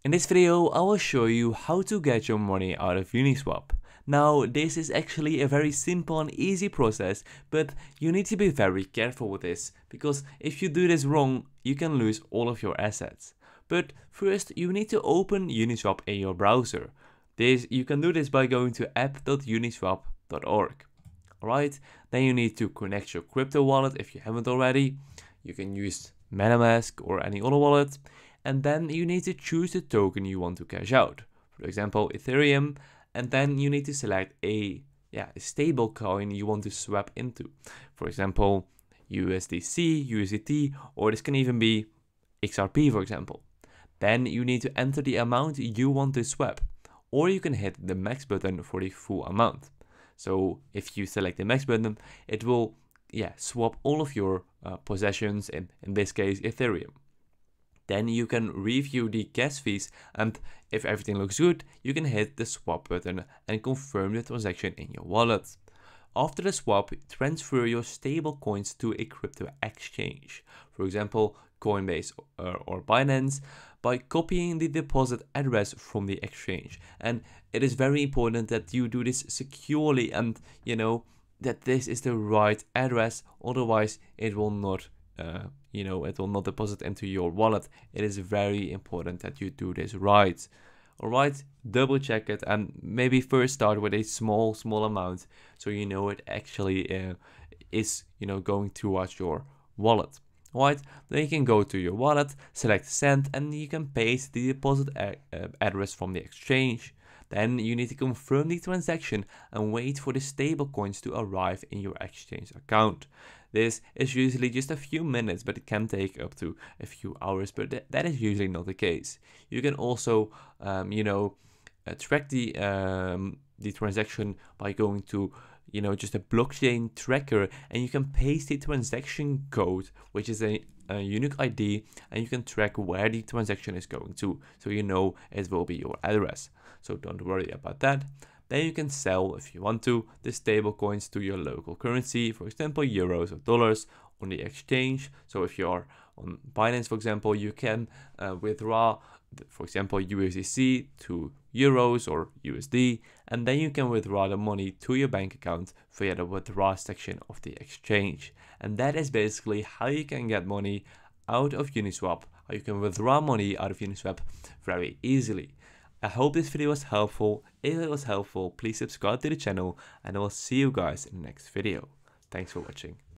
In this video, I will show you how to get your money out of Uniswap. Now, this is actually a very simple and easy process, but you need to be very careful with this, because if you do this wrong, you can lose all of your assets. But first, you need to open Uniswap in your browser. You can do this by going to app.uniswap.org. Alright, then you need to connect your crypto wallet if you haven't already. You can use MetaMask or any other wallet. And then you need to choose the token you want to cash out. For example, Ethereum. And then you need to select a stable coin you want to swap into. For example, USDC, USDT, or this can even be XRP, for example. Then you need to enter the amount you want to swap, or you can hit the max button for the full amount. So if you select the max button, it will swap all of your possessions, in this case Ethereum. Then you can review the gas fees, and if everything looks good, you can hit the swap button and confirm the transaction in your wallet. After the swap, transfer your stable coins to a crypto exchange, for example Coinbase or Binance, by copying the deposit address from the exchange. And it is very important that you do this securely, and that this is the right address, otherwise it will not it will not deposit into your wallet. It is very important that you do this right. Alright, double check it, and maybe first start with a small amount, so it actually is going towards your wallet. Alright, then you can go to your wallet, select send, and you can paste the deposit address from the exchange. Then you need to confirm the transaction and wait for the stablecoins to arrive in your exchange account. This is usually just a few minutes, but it can take up to a few hours, but that is usually not the case. You can also track the transaction by going to just a blockchain tracker, and you can paste the transaction code, which is a unique ID, and you can track where the transaction is going to, so it will be your address. So don't worry about that. Then you can sell, if you want to, the stable coins to your local currency, for example euros or dollars, on the exchange. So if you are on Binance, for example, you can withdraw, for example, USDC to euros or USD, and then you can withdraw the money to your bank account via the withdraw section of the exchange. And that is basically how you can get money out of Uniswap, how you can withdraw money out of Uniswap very easily. I hope this video was helpful. If it was helpful, please subscribe to the channel, and I will see you guys in the next video. Thanks for watching.